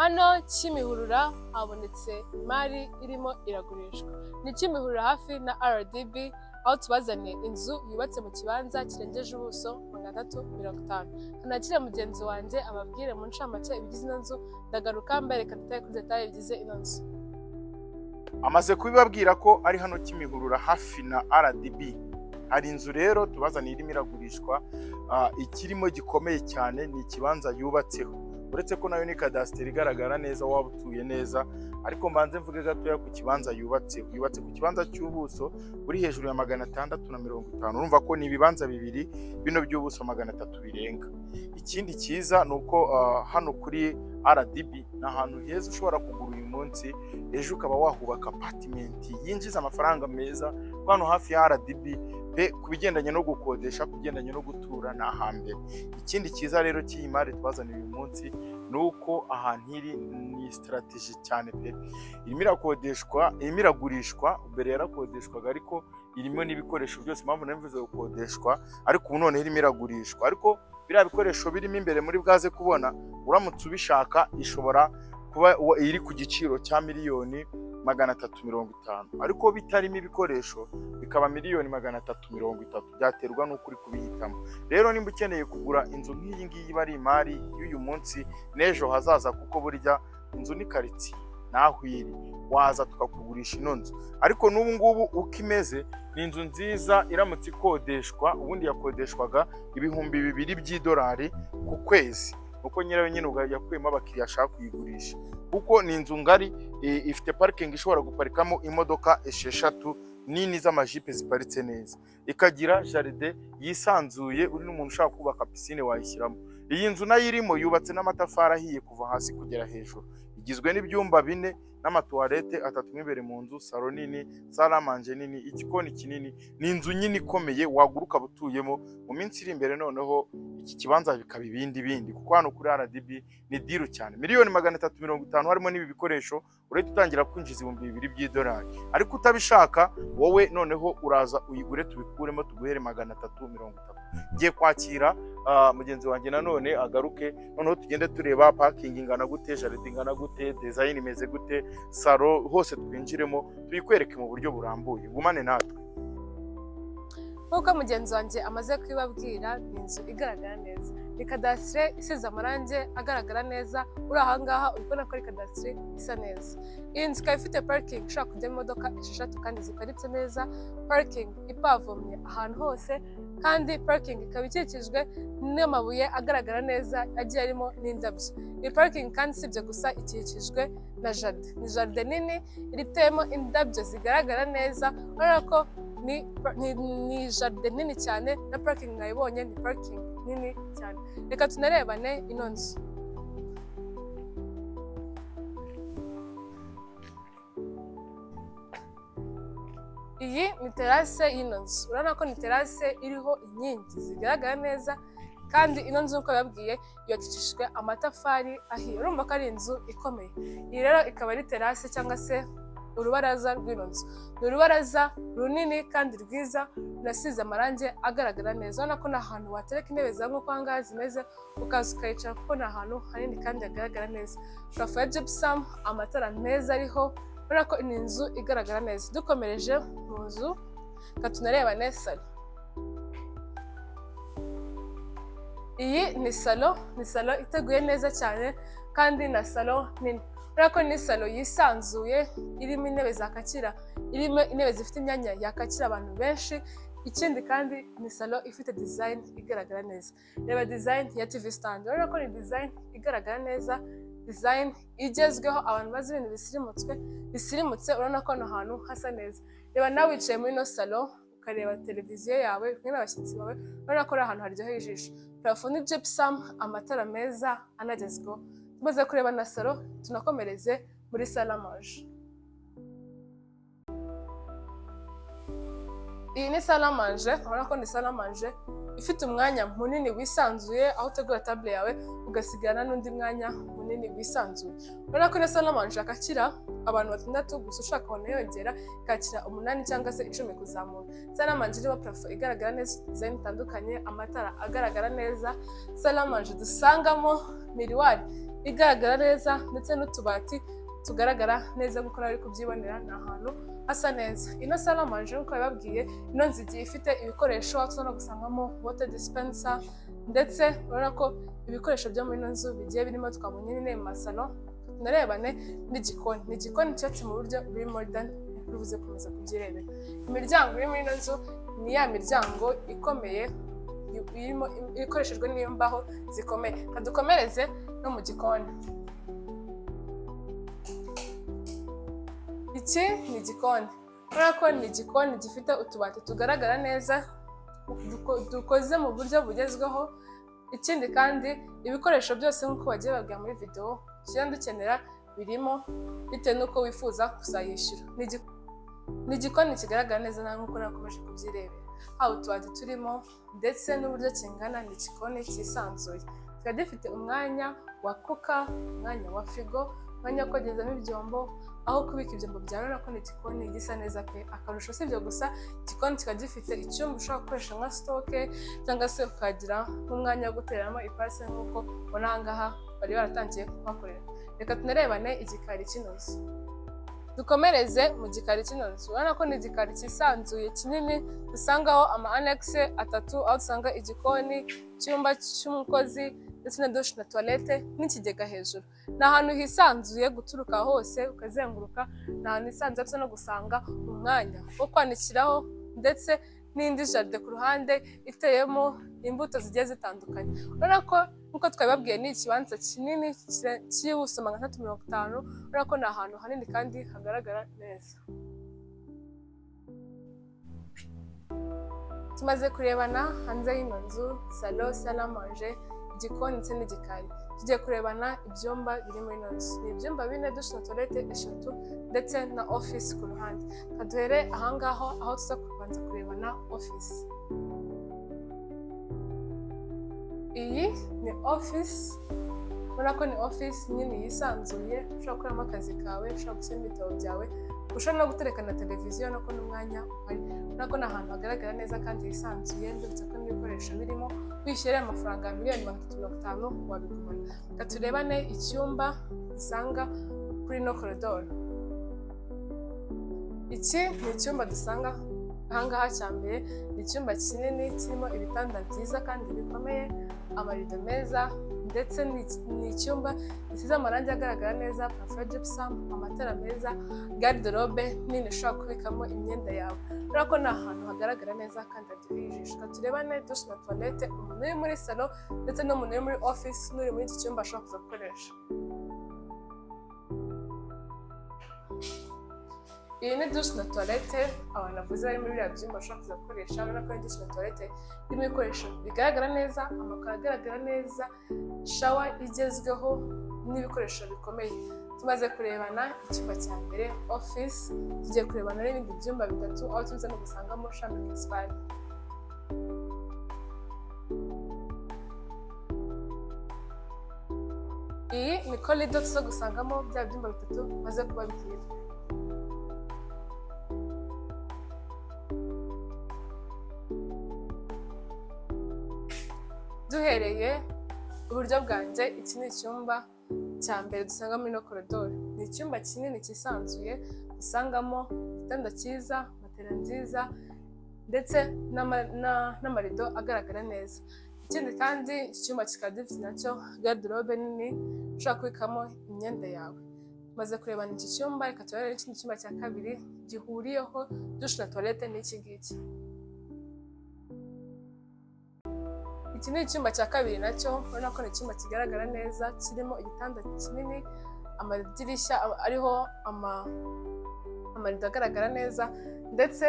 Hano Kimihurura habonetse imari irimo iragurishwa. Ni Kimihurura hafi na RDB, aho tubazaniye inzu yubatse mu kibanza kirengeje ubuso 350. Hanakire mugenzi wanjye ababwire mu ncamake ibigize ino nzu, ndagaruka mbereka detaye bigize ino nzu. Amaze kubibabwira ko ari hano Kimihurura hafi na RDB. Hari inzu rero tubazaniye irimo iragurishwa, ikirimo gikomeye cyane ni ikibanza yubatseho. Uretse ko nayo ni kadasiteri igaragara neza, waba utuye neza, ariko mbanze mvuge gatoya ku kibanza yubatse ku kibanza cy'ubuso buri hejuru ya 650. Urumva ko ni ibibanza bibiri bino by'ubuso 300 birenga. Ikindi cyiza ni uko hano kuri RDB ni ahantu heza ushobora kugura uyu munsi, ejo ukaba wahubaka apartment yinjiza amafaranga meza. Hano hafi ya RDB ku bigendanye no gukodesha, kugendanye no gutura na hambere. Ikindi cyiza rero cy'iyi mari twazaniye uyu munsi ni uko ahantu iri ni strategy cyane pe. Irimo irakodeshwa, irimo iragurishwa, mbere yarakodeshwaga ariko irimo n'ibikoresho byose. Mpamvu navuze gukodeshwa, ariko ubu none irimo iragurishwa. Ariko biriya bikoresho birimo imbere muri bwaze kubona, uramutse ubishaka ishobora kuba iri ku giciro cya miliyoni 350, ariko bitarimo ibikoresho bikaba miliyoni 330. Byaterwa n'uko uri kubihitamo. Rero nimba ukeneye kugura inzu nk'iyi ngiyi bari imari y'uyu munsi n'ejo hazaza, kuko burya inzu ni karitsiye, naho iri waza tukakugurisha ino nzu. Ariko n'ubu ngubu uko imeze ni inzu nziza iramutse ikodeshwa, ubundi yakodeshwaga $2,000 by'idolari ku kwezi, uko nyirayo nyine yakuyemo abakiriya ashaka kuyigurisha, kuko ni inzu ngari, ifite parking ishobora guparikamo imodoka 6 nini z'amajipe ziparitse neza, ikagira jaride yisanzuye. Uri n'umuntu ushaka kubaka piscine wayishyiramo. Iyi nzu nayo irimo yubatse n'amatafari ahiye kuva hasi kugera hejuru, igizwe n'ibyumba 4 n'amatuwarete 3 imbere mu nzu, salo nini, salamanje nini, igikoni kinini. Ni inzu nyine ikomeye waguruka butuyemo. Mu minsi iri imbere noneho iki kibanza bikaba ibindi, kuko hano kuri RDB ni diru cyane. Miliyoni 350 harimo n'ibi bikoresho, uretse utangira kwinjiza $2,000 by'idolari. Ariko utabishaka wowe noneho uraza uyigure, tubikuremo tuguhere 330. Ngiye kwakira mugenzi wanjye nanone agaruke, noneho tugende tureba parking ingana gute, jaride ingana gute, design imeze gute, salo hose twinjiremo tuyikwereke mu buryo burambuye. Gumane natwe. Nk'uko mugenzi wanjye amaze kwibabwira, ni inzu igaragara neza, ni kadasitire isize amarangi agaragara neza. Uri ahangaha uri kubona ko ari kadasitire isa neza. Iyi nzu ikaba ifite parikingi ishobora kujyamo imodoka 6 kandi ziparitse neza, parikingi ipavomye ahantu hose, kandi parikingi ikaba ikikijwe n'amabuye agaragara neza agiye arimo n'indabyo. Iyi parikingi kandi sibyo gusa, ikikijwe na jaride. Ni jaride nini iritemo indabyo zigaragara neza, urabona ko ni jaride nini cyane, na parikingi mwayibonye ni parikingi nini cyane. Reka tunarebane ino nzu. Iyi ni terase y'ino nzu. Urabona ko ni terase iriho inkingi zigaragara neza, kandi ino nzu uko babwiye yubakishijwe amatafari ahiye. Urumva ko ari inzu ikomeye. Iyi rero ikaba ari terase cyangwa se urubaraza rw'ino nzu. Ni urubaraza runini kandi rwiza, runasize amarangi agaragara neza. Urabona ko ni ahantu watereka intebe zawe nk'uko ahangaha zimeze, ukaza ukayicara, kuko ni ahantu hanini kandi hagaragara neza. Parafo ya gypsum, amatara meza ariho. Urabona ko ni inzu igaragara neza. Dukomereje mu nzu, tunarebane salo. Iyi ni salo iteguye neza cyane, kandi na salo nini. Urabona ko ni salo yisanzuye, irimo intebe zakakira, irimo intebe zifite imyanya yakakira abantu benshi. Ikindi kandi ni salo ifite design igaragara neza. Reba design ya TV stand. Urabona ko ni design igaragara neza, design igezweho, abantu bazi ibintu bisirimutse. Urabona ko hano hantu hasa neza. Reba nawe wicaye muri ino salo ukareba televiziyo yawe kumwe n'abashyitsi bawe, urabona ko ari ahantu haryoheye ijisho. Parafo ni gypsum, amatara meza anagezweho. Tumaze kureba na salo, tunakomereze muri salamanje. Iyi ni salamanje. Urabona ko ni salamanje ifite umwanya munini wisanzuye, aho utegura table yawe ugasigana n'undi mwanya munini wisanzuye. Urabona ko ni salamanje yakakira abantu 6 gusa, ushaka wanayongera ikakira 8 cyangwa se 10 kuzamura. Salamanje iriho parafo igaragara neza, design itandukanye, amatara agaragara neza. Salamanje dusangamo miriwari igaragara neza ndetse n'utubati tugaragara neza nk'uko nari kubyibonera. Ni ahantu hasa neza. Ino salle à manger nk'uko bababwiye, ino nzu igiye ifite ibikoresho tuza no gusangamo water dispenser, ndetse urabona ko ibikoresho byo muri ino nzu bigiye birimo twabonye nyine mu masalo. Narebane n'igikoni, ni igikoni cyubatse mu buryo buri modern, bivuze komeza kubyirebera. Imiryango iri muri ino nzu ni ya miryango ikomeye irimo ikoreshejwe n'imbaho zikomeye. Kadukomereze no mu gikoni. Iki ni igikoni, urabona ko ni igikoni gifite utubati tugaragara neza dukoze mu buryo bugezweho. Ikindi kandi ibikoresho byose nk'uko bagiye babwira muri video tugenda dukenera birimo bitewe n'uko wifuza kuzayishyura. Ni igikoni kigaragara neza nk'uko nakomeje kubyirebera, haba utubati turimo ndetse n'uburyo kingana. Ni igikoni cyisanzuye, kiba gifite umwanya wa kuka, umwanya wa frigo, umwanya wo kogezamo ibyombo, aho kubika ibyombo byawe. Urabona ko ni igikoni gisa neza pe. Akarusho si ibyo gusa, igikoni kiba gifite icyumba ushobora gukoresha nka stoke, cyangwa se ukagira nk'umwanya wo gutereramo ipasi nk'uko ubona aha ngaha bari baratangiye kuhakorera. Reka tunarebane igikari kino nzu. Dukomereze mu gikari kino nzu. Urabona ko ni igikari cyisanzuye kinini, dusangaho ama annexe atatu, aho dusanga igikoni, icyumba cy'umukozi ndetse na douche na toilette n'ikigega hejuru. Ni ahantu hisanzuye guturuka hose ukazenguruka. Ni ahantu hisanzuye no gusanga umwanya wo kwanikiraho ndetse n'indi jaride ku ruhande iteyemo imbuto zigiye zitandukanye. Urabona ko nk'uko twabibabwiye ni ikibanza kinini cy'ubuso 350. Urabona ko ni ahantu hanini kandi hagaragara neza. Tumaze kurebana hanze y'ino nzu, salon, salle à manger, igikoni ndetse n'igikari, tugiye kurebana ibyumba biri muri ino nzu. Ni ibyumba 4, douche na toilette 3 ndetse na office ku ruhande. Kaduhere ahangaho aho tuza kubanza kurebana office. Iyi ni office, urabona ko ni office nini yisanzuye, ushobora gukoramo akazi kawe, ushobora gushyiramo ibitabo byawe, ushobora no gutereka na televiziyo, no ko n'umwanya uhari. Urabona ko ni ahantu hagaragara neza kandi hisanzuye, ndetse ko n'ibikoresho birimo. Wishyuriye amafaranga ya $350 wabigumana. Reka turebane icyumba dusanga kuri no koridoro. Iki ni icyumba dusanga ahangaha cya mbere. Ni icyumba kinini kirimo ibitanda byiza kandi bikomeye, amarido meza, ndetse ni icyumba gisize amarangi agaragara neza, parfum gypsum, amatara meza, garde-robe nini ushobora kubikamo imyenda yawe. Urabona ko ni ahantu hagaragara neza kandi haryoheye ijisho. Turebane douche na toilette, umuntu uri muri salon ndetse n'umuntu uri muri office n'uri muri iki cyumba ashobora kuza gukoresha. Iyi ni douche na toilette abantu bavuze bari muri biriya byumba bashobora kuza gukoresha. Urabona ko ari douche na toilette irimo ibikoresho bigaragara neza, amakaro agaragara neza, shower igezweho n'ibikoresho bikomeye. Tumaze kurebana icyumba cya mbere office, tugiye kurebana n'ibindi byumba 3 aho tuza no gusangamo chambre principale. Iyi ni corridor tuza gusangamo bya byumba 3 maze kubabwira. Duhereye iburyo bwanjye, iki ni icyumba cya mbere dusanga muri no koridoro. Ni icyumba kinini cyisanzuye, dusangamo igitanda cyiza, matera nziza, ndetse n'amarido agaragara neza. Ikindi kandi iki cyumba kikaba gifite nacyo garde-robe nini ushobora kubikamo imyenda yawe. Tumaze kurebana iki cyumba, reka turebe n'ikindi cyumba cya kabiri gihuriyeho douche na toilette n'iki ngiki. Iki ni icyumba cya kabiri nacyo, urabona ko ni icyumba kigaragara neza, kirimo igitanda kinini, amadirishya ariho amarido agaragara neza, ndetse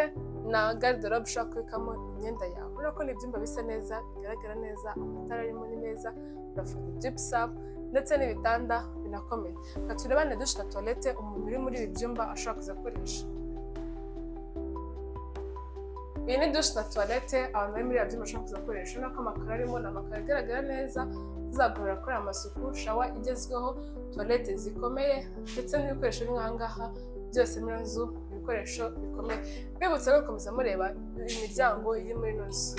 na garde-robe ushobora kubikamo imyenda yawe. Urabona ko ni ibyumba bisa neza, bigaragara neza, amatara arimo ni meza, parfum gypsum, ndetse n'ibitanda binakomeye. Reka turebane douche na toilette umuntu uri muri ibi byumba ashobora kuza gukoresha. Iyi ni douche na toilette abantu bari muri ibi byumba bashobora kuza gukoresha. Urabona ko amakaro arimo ni amakaro agaragara neza, tuzagorora gukora amasuku, shower igezweho, toilette zikomeye, ndetse n'ibikoresho biri aha ngaha byose muri ino nzu, ibikoresho bikomeye. Twibutse no gukomeza mureba imiryango iri muri ino nzu.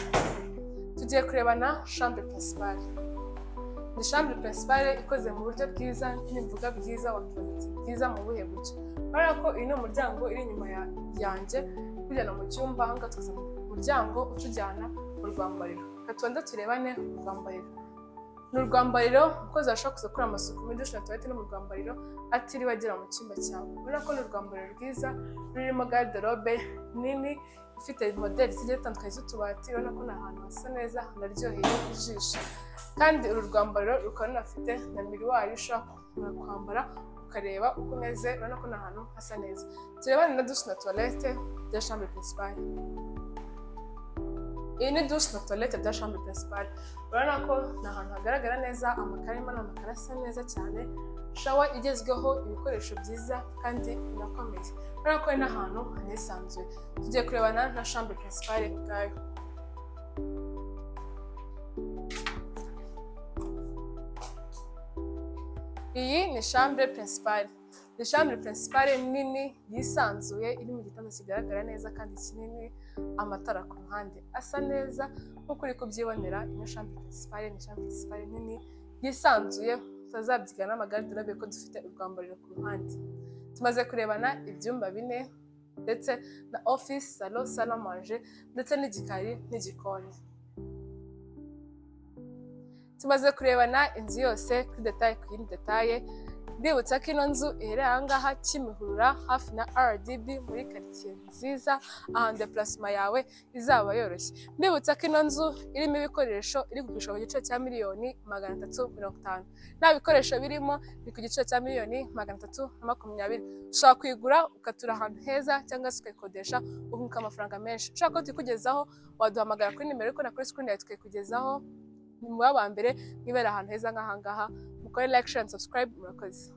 Tugiye kurebana chambre principale. ni chambre principale ikoze mu buryo bwiza, nimvuga bwiza wakibaza bwiza mu buhe buryo. Urabona ko uyu ni umuryango uri inyuma yanjye kujyana mu cyumba, ahangaha tukaza mu muryango utujyana mu rwambariro. Reka tubanze turebane urwambariro. Ni urwambariro umukozi ashobora kuza gukora amasuku muri dushe na toilette no mu rwambariro atiriwe agera mu cyumba cyawe. Urabona ko ni urwambariro rwiza rurimo garde-robe nini ifite modeli zigiye zitandukanye z'utubati. Urabona ko ni ahantu hasa neza hanaryoheye ijisho, kandi uru rwambariro rukaba runafite na miruwari ushobora kwambara ukareba uko umeze. Urabona ko ni ahantu hasa neza. Turebane na dushe na toilette bya chambre principale. Iyi ni dushe na toilette bya chambre principale. Urabona ko ni ahantu hagaragara neza, amakaro arimo ni amakaro asa neza cyane, shawa igezweho, ibikoresho byiza kandi binakomeye. Urabona ko ari n'ahantu hanisanzuye. Tugiye kurebana na chambre principale ubwayo. Iyi ni chambre principale. Ni chambre principale nini yisanzuye, iri mu gitanda kigaragara neza kandi kinini, amatara ku ruhande asa neza nk'uko uri kubyibonera. Ino chambre principale ni chambre principale nini yisanzuye, tutazabyigana n'amagarde-robe ko dufite urwambariro ku ruhande. Tumaze kurebana ibyumba 4 ndetse na office, salon, salle à manger ndetse n'igikari n'igikoni. Tumaze kurebana inzu yose kuri detail ku yindi detail. Mbibutsa ko ino nzu iherereye ahangaha Kimihurura hafi na RDB muri quartier nziza, ahantu déplacement yawe izaba yoroshye. Mbibutsa ko ino nzu irimo ibikoresho iri kugurishwa ku giciro cya $350,000. Nta bikoresho birimo, biri ku giciro cya $320,000. Ushobora kuyigura ukatura ahantu heza cyangwa se ukayikodesha ukunguka amafaranga menshi. Ushaka ko tuyikugezaho waduhamagara kuri nimero ariko na kuri screen yawe tukayikugezaho mu wa mbere, nibera ahantu heza nk'ahangaha. Mukore like, share and subscribe. Murakoze.